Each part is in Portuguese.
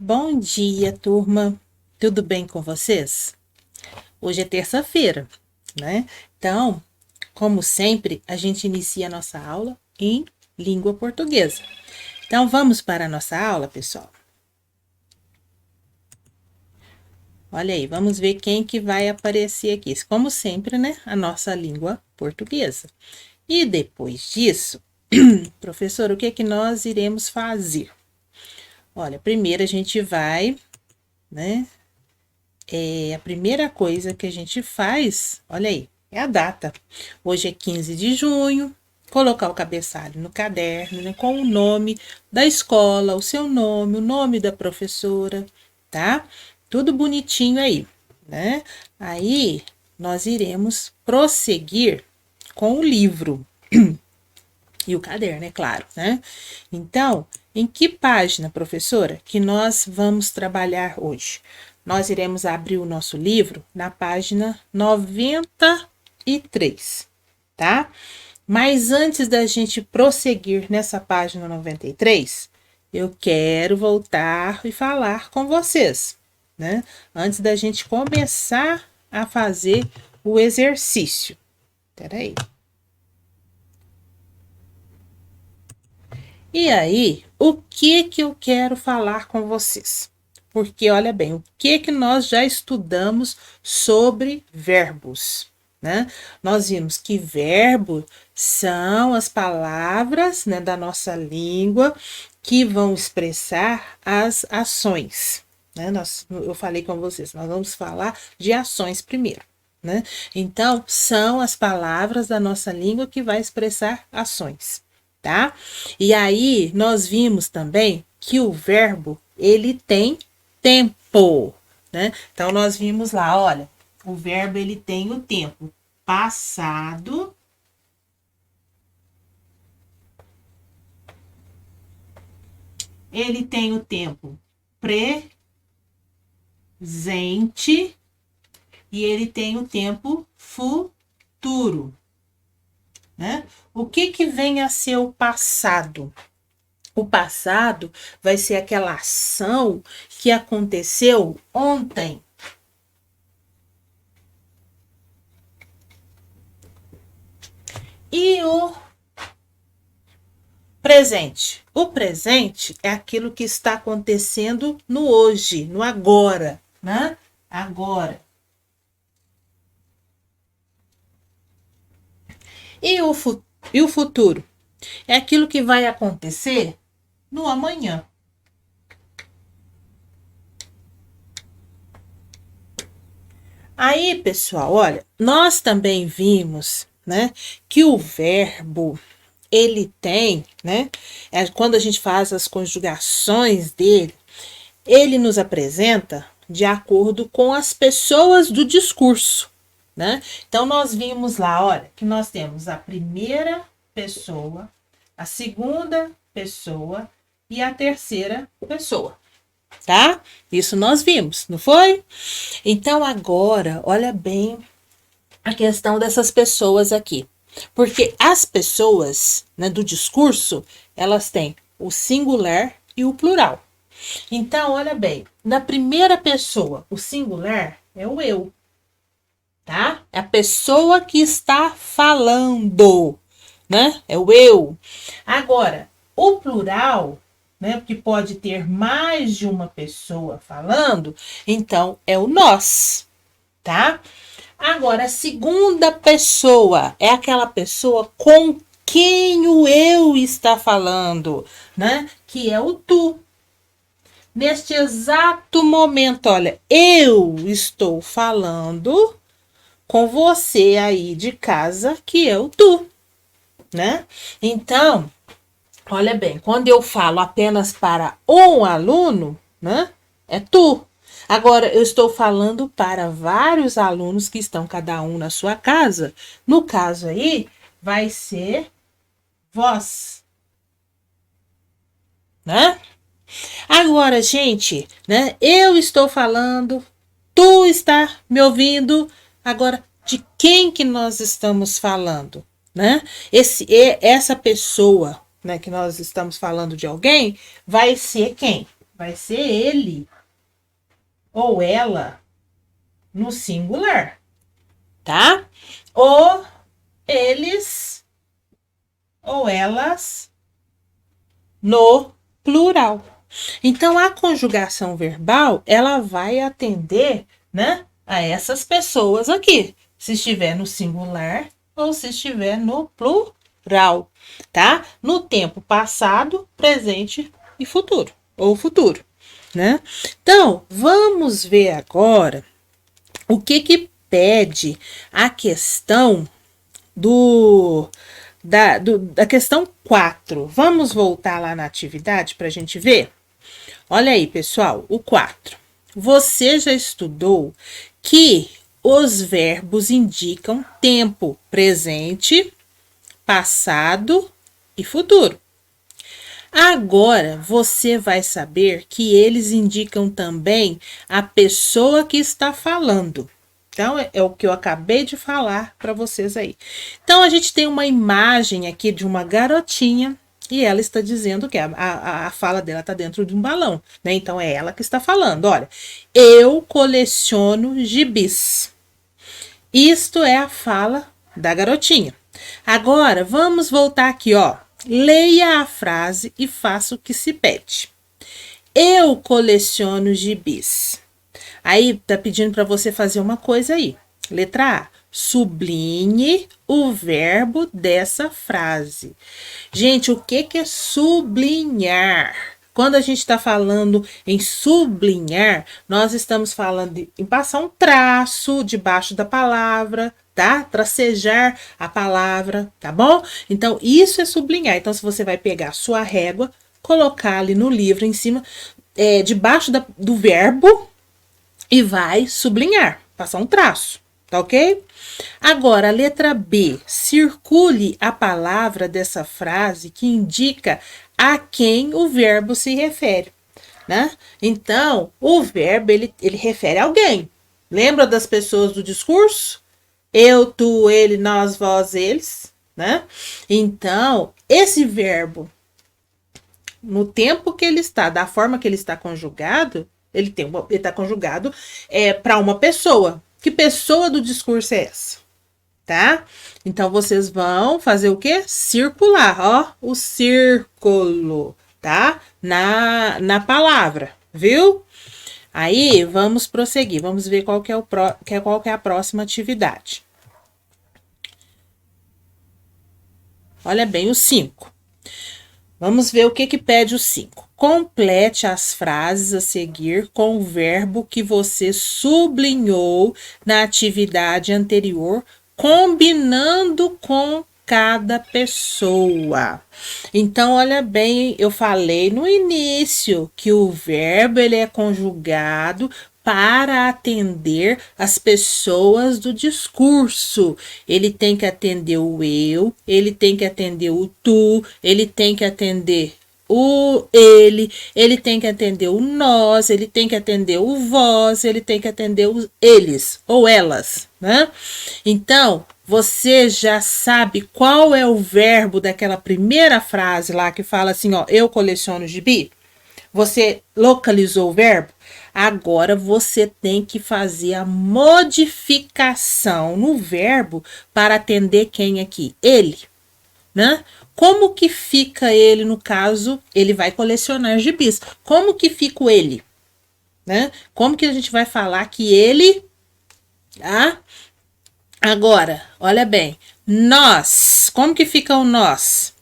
Bom dia, turma. Tudo bem com vocês? Hoje é terça-feira, né? Então, como sempre, a gente inicia a nossa aula em língua portuguesa. Então, vamos para a nossa aula, pessoal? Olha aí, vamos ver quem que vai aparecer aqui. Como sempre, né? A nossa língua portuguesa. E depois disso, professor, o que é que nós iremos fazer? Olha, primeiro a gente vai, né? A primeira coisa que a gente faz, olha aí, é a data. Hoje é 15 de junho, colocar o cabeçalho no caderno, né, com o nome da escola, o seu nome, o nome da professora, tá? Tudo bonitinho aí, né? Aí nós iremos prosseguir com o livro e o caderno, é claro, né? Então, em que página, professora, que nós vamos trabalhar hoje? Nós iremos abrir o nosso livro na página 93, tá? Mas antes da gente prosseguir nessa página 93, eu quero voltar e falar com vocês, né? Antes da gente começar a fazer o exercício. Peraí. E aí, o que eu quero falar com vocês? Porque olha bem, o que nós já estudamos sobre verbos, né? Nós vimos que verbo são as palavras, né, da nossa língua que vão expressar as ações, né? Eu falei com vocês, nós vamos falar de ações primeiro, né? Então, são as palavras da nossa língua que vai expressar ações, tá? E aí nós vimos também que o verbo ele tem tempo, né? Então nós vimos lá, olha, o verbo ele tem o tempo passado, ele tem o tempo presente e ele tem o tempo futuro, né? O que vem a ser o passado? O passado vai ser aquela ação que aconteceu ontem. E o presente? O presente é aquilo que está acontecendo no hoje, no agora, né? Agora. E o futuro? É aquilo que vai acontecer no amanhã. Aí, pessoal, olha, nós também vimos, né, que o verbo ele tem, né, quando a gente faz as conjugações dele, ele nos apresenta de acordo com as pessoas do discurso, né? Então nós vimos lá, olha, que nós temos a primeira pessoa, a segunda pessoa e a terceira pessoa, tá? Isso nós vimos, não foi? Então agora, olha bem a questão dessas pessoas aqui. Porque as pessoas, né, do discurso, elas têm o singular e o plural. Então, olha bem, na primeira pessoa, o singular é o eu, tá? É a pessoa que está falando, né? É o eu. Agora, o plural, né, porque pode ter mais de uma pessoa falando, então é o nós, tá? Agora, a segunda pessoa é aquela pessoa com quem o eu está falando, né? Que é o tu. Neste exato momento, olha, eu estou falando com você aí de casa, que é o tu, né? Então, olha bem, quando eu falo apenas para um aluno, né? É tu. Agora, eu estou falando para vários alunos que estão cada um na sua casa. No caso aí, vai ser vós, né? Agora, gente, né? Eu estou falando, tu está me ouvindo. Agora, de quem que nós estamos falando, né? Essa pessoa, né, que nós estamos falando de alguém, vai ser quem? vai ser ele ou ela no singular, tá? Ou eles ou elas no plural. Então, a conjugação verbal, ela vai atender, né, a essas pessoas aqui, se estiver no singular ou se estiver no plural, tá? No tempo passado, presente e futuro, ou futuro, né? Então, vamos ver agora o que pede a questão da questão 4. Vamos voltar lá na atividade para a gente ver? Olha aí, pessoal, o 4. Você já estudou que os verbos indicam tempo presente, passado e futuro. Agora você vai saber que eles indicam também a pessoa que está falando. Então, é o que eu acabei de falar para vocês aí. Então, a gente tem uma imagem aqui de uma garotinha e ela está dizendo que a fala dela está dentro de um balão, né? Então, é ela que está falando. Olha, eu coleciono gibis. Isto é a fala da garotinha. Agora, vamos voltar aqui, ó. Leia a frase e faça o que se pede. Eu coleciono gibis. Aí tá pedindo para você fazer uma coisa aí. Letra A. Sublinhe o verbo dessa frase. Gente, o que é sublinhar? Quando a gente está falando em sublinhar, nós estamos falando em passar um traço debaixo da palavra, tá? Tracejar a palavra, tá bom? Então, isso é sublinhar. Então, se você vai pegar a sua régua, colocar ali no livro em cima, debaixo do verbo, e vai sublinhar, passar um traço, tá ok? Agora, a letra B. Circule a palavra dessa frase que indica a quem o verbo se refere, né? Então, o verbo, ele refere a alguém. Lembra das pessoas do discurso? Eu, tu, ele, nós, vós, eles, né? Então, esse verbo, no tempo que ele está, da forma que ele está conjugado, ele está conjugado para uma pessoa. Que pessoa do discurso é essa? Tá? Então, vocês vão fazer o quê? Circular, ó, o círculo, tá? Na palavra, viu? Aí, vamos prosseguir. Vamos ver qual que é a próxima atividade. Olha bem, o 5. Vamos ver o que pede o 5. Complete as frases a seguir com o verbo que você sublinhou na atividade anterior, combinando com cada pessoa. Então, olha bem, eu falei no início que o verbo ele é conjugado para atender as pessoas do discurso. Ele tem que atender o eu, ele tem que atender o tu, ele tem que atender o ele tem que atender o nós, ele tem que atender o vós, ele tem que atender os eles ou elas, né? Então, você já sabe qual é o verbo daquela primeira frase lá que fala assim, ó, eu coleciono gibi? Você localizou o verbo? Agora você tem que fazer a modificação no verbo para atender quem aqui? Ele, né? Como que fica ele no caso? Ele vai colecionar gibis. Como que fica o ele? Né? Como que a gente vai falar que ele... Ah? Agora, olha bem. Nós. Como que fica o nós?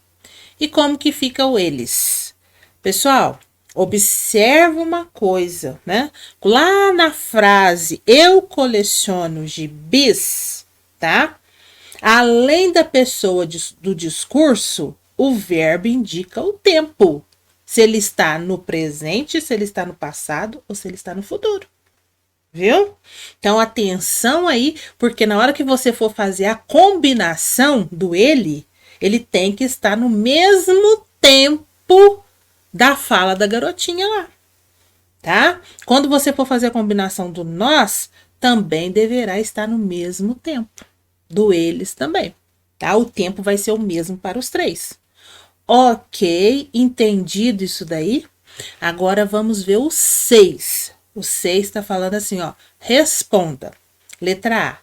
E como que fica o eles? Pessoal, observa uma coisa, né? Lá na frase eu coleciono gibis, tá? Além da pessoa do discurso, o verbo indica o tempo. Se ele está no presente, se ele está no passado ou se ele está no futuro. Viu? Então, atenção aí, porque na hora que você for fazer a combinação do ele tem que estar no mesmo tempo da fala da garotinha lá, tá? Quando você for fazer a combinação do nós, também deverá estar no mesmo tempo do eles também, tá? O tempo vai ser o mesmo para os três. Ok, entendido isso daí? Agora vamos ver o 6. O 6 está falando assim, ó. Responda. Letra A.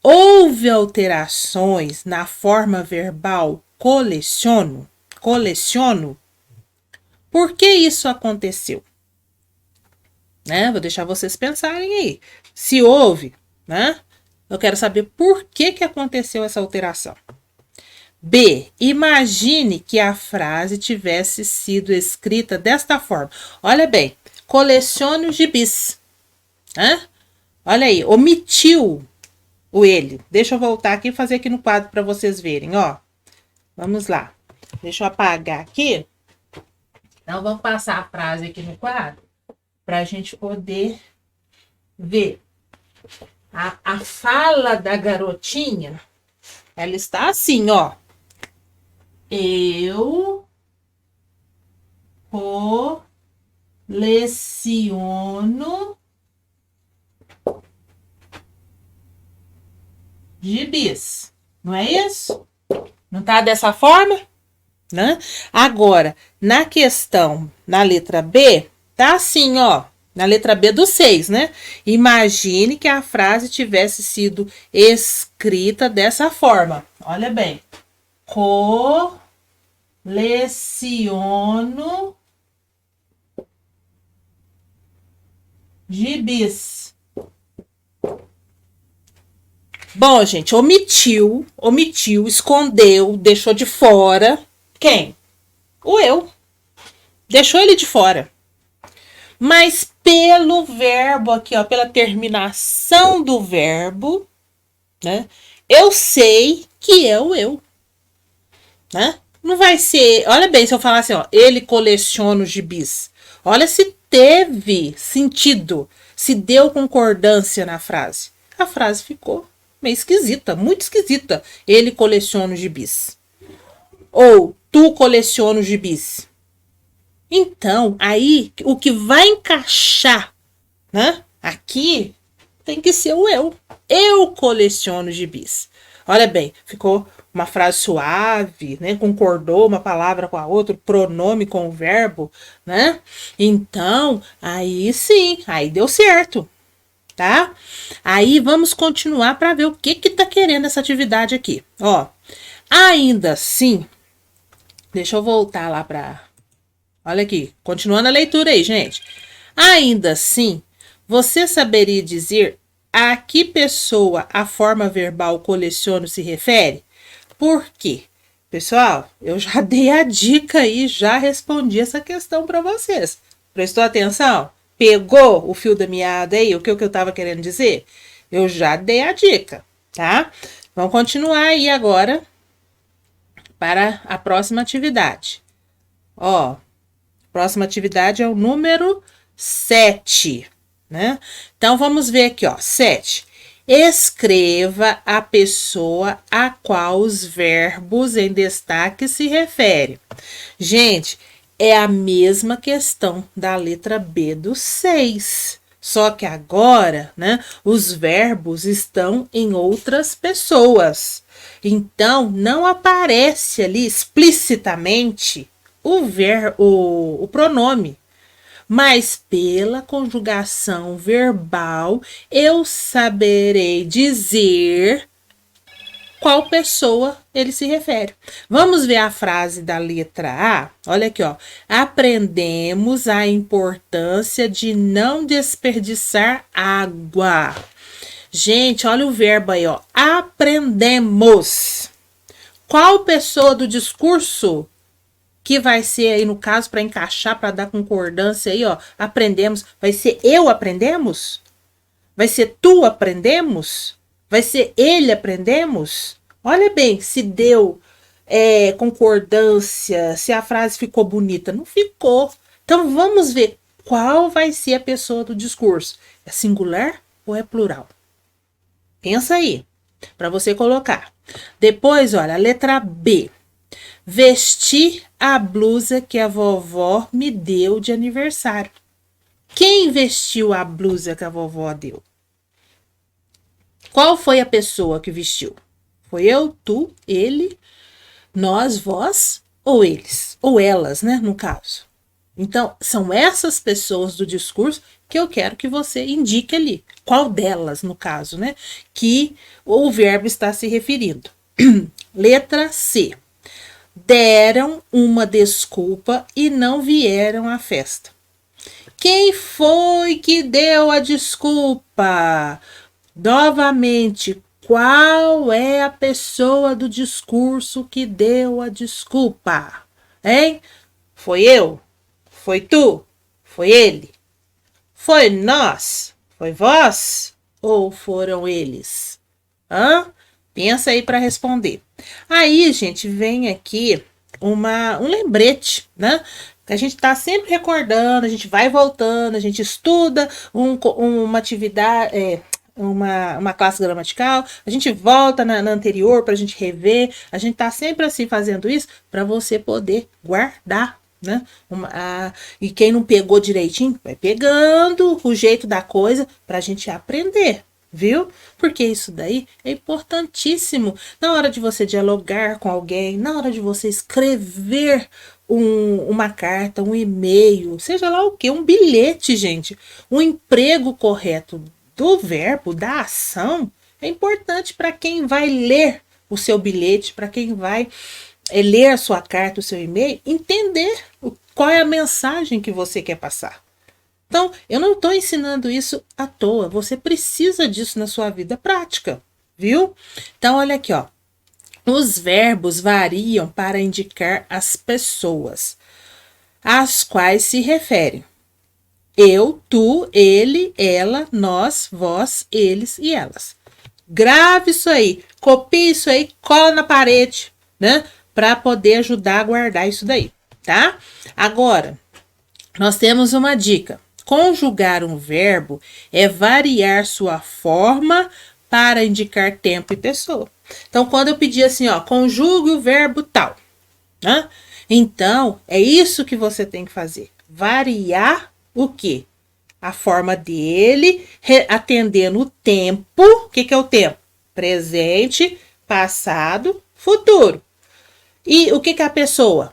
Houve alterações na forma verbal coleciono? Coleciono? Por que isso aconteceu? Né? Vou deixar vocês pensarem aí. Se houve, né? Eu quero saber por que aconteceu essa alteração. B. Imagine que a frase tivesse sido escrita desta forma. Olha bem, colecione os gibis. Né? Olha aí, omitiu o ele. Deixa eu voltar aqui e fazer aqui no quadro para vocês verem, ó. Vamos lá. Deixa eu apagar aqui. Então, vamos passar a frase aqui no quadro para a gente poder ver. A fala da garotinha, ela está assim, ó. Eu coleciono gibis. Não é isso? Não tá dessa forma? Né? Agora, na questão, na letra B, tá assim, ó. Na letra B do 6, né? Imagine que a frase tivesse sido escrita dessa forma. Olha bem. Coleciono gibis. Bom, gente, omitiu, escondeu, deixou de fora. Quem? O eu. Deixou ele de fora. Mas pelo verbo aqui, ó, pela terminação do verbo, né? Eu sei que é o eu. Né? Não vai ser. Olha bem, se eu falar assim, ó, ele coleciona os gibis. Olha se teve sentido, se deu concordância na frase. A frase ficou meio esquisita, muito esquisita. Ele coleciona os gibis. Ou tu coleciona os gibis. Então, aí o que vai encaixar, né? Aqui tem que ser o eu. Eu coleciono gibis. Olha bem, ficou uma frase suave, né? Concordou uma palavra com a outra, pronome com o verbo, né? Então, aí sim, aí deu certo, tá? Aí vamos continuar para ver o que tá querendo essa atividade aqui. Ó, ainda assim, deixa eu voltar lá para... Olha aqui, continuando a leitura aí, gente. Ainda assim, você saberia dizer a que pessoa a forma verbal coleciono se refere? Por quê? Pessoal, eu já dei a dica aí, já respondi essa questão para vocês. Prestou atenção? Pegou o fio da meada aí, o que eu estava querendo dizer? Eu já dei a dica, tá? Vamos continuar aí agora para a próxima atividade. Ó, próxima atividade é o número 7, né? Então, vamos ver aqui, ó, 7. Escreva a pessoa a qual os verbos em destaque se referem. Gente, é a mesma questão da letra B do 6. Só que agora, né, os verbos estão em outras pessoas. Então, não aparece ali explicitamente o pronome, mas pela conjugação verbal eu saberei dizer qual pessoa ele se refere. Vamos ver a frase da letra A? Olha aqui, ó. Aprendemos a importância de não desperdiçar água. Gente, olha o verbo aí, ó. Aprendemos. Qual pessoa do discurso que vai ser aí, no caso, para encaixar, para dar concordância aí, ó, aprendemos, vai ser eu aprendemos? Vai ser tu aprendemos? Vai ser ele aprendemos? Olha bem, se deu concordância, se a frase ficou bonita. Não ficou. Então, vamos ver qual vai ser a pessoa do discurso. É singular ou é plural? Pensa aí, para você colocar. Depois, olha, a letra B. Vestir a blusa que a vovó me deu de aniversário. Quem vestiu a blusa que a vovó deu? Qual foi a pessoa que vestiu? Foi eu, tu, ele, nós, vós ou eles? Ou elas, né, no caso. Então, são essas pessoas do discurso que eu quero que você indique ali. Qual delas, no caso, né? Que o verbo está se referindo. Letra C. Deram uma desculpa e não vieram à festa. Quem foi que deu a desculpa? Novamente, qual é a pessoa do discurso que deu a desculpa? Hein? Foi eu? Foi tu? Foi ele? Foi nós? Foi vós? Ou foram eles? Hã? Pensa aí para responder. Aí, gente, vem aqui um lembrete, né? Que a gente está sempre recordando, a gente vai voltando, a gente estuda uma atividade, uma classe gramatical, a gente volta na anterior para a gente rever, a gente está sempre assim fazendo isso para você poder guardar, né? E quem não pegou direitinho, vai pegando o jeito da coisa para a gente aprender, viu? Porque isso daí é importantíssimo na hora de você dialogar com alguém, na hora de você escrever uma carta, um e-mail, seja lá o que, um bilhete, gente. O emprego correto do verbo, da ação, é importante para quem vai ler o seu bilhete, para quem vai ler a sua carta, o seu e-mail, entender qual é a mensagem que você quer passar. Então, eu não estou ensinando isso à toa. Você precisa disso na sua vida prática, viu? Então, olha aqui, ó. Os verbos variam para indicar as pessoas às quais se referem. Eu, tu, ele, ela, nós, vós, eles e elas. Grave isso aí, copie isso aí, cola na parede, né? Para poder ajudar a guardar isso daí, tá? Agora, nós temos uma dica. Conjugar um verbo é variar sua forma para indicar tempo e pessoa. Então, quando eu pedir assim, ó, conjugue o verbo tal, né? Então, é isso que você tem que fazer. Variar o quê? A forma dele, atendendo o tempo. O que é o tempo? Presente, passado, futuro. E o que é a pessoa?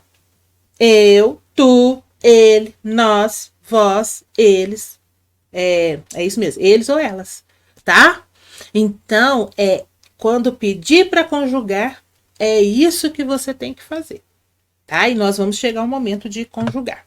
Eu, tu, ele, nós, vós, eles. É isso mesmo, eles ou elas, tá? Então, quando pedir para conjugar, é isso que você tem que fazer, tá? E nós vamos chegar ao momento de conjugar.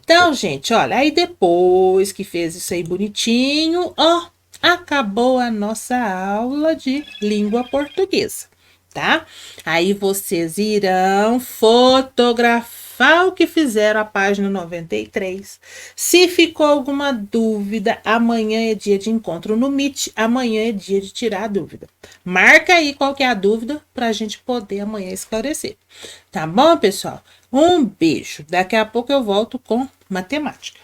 Então, gente, olha, aí depois que fez isso aí bonitinho, ó, acabou a nossa aula de língua portuguesa, tá? Aí vocês irão fotografar o que fizeram a página 93. Se ficou alguma dúvida, amanhã é dia de encontro no Meet, amanhã é dia de tirar a dúvida. Marca aí qual que é a dúvida para a gente poder amanhã esclarecer. Tá bom, pessoal? Um beijo. Daqui a pouco eu volto com matemática.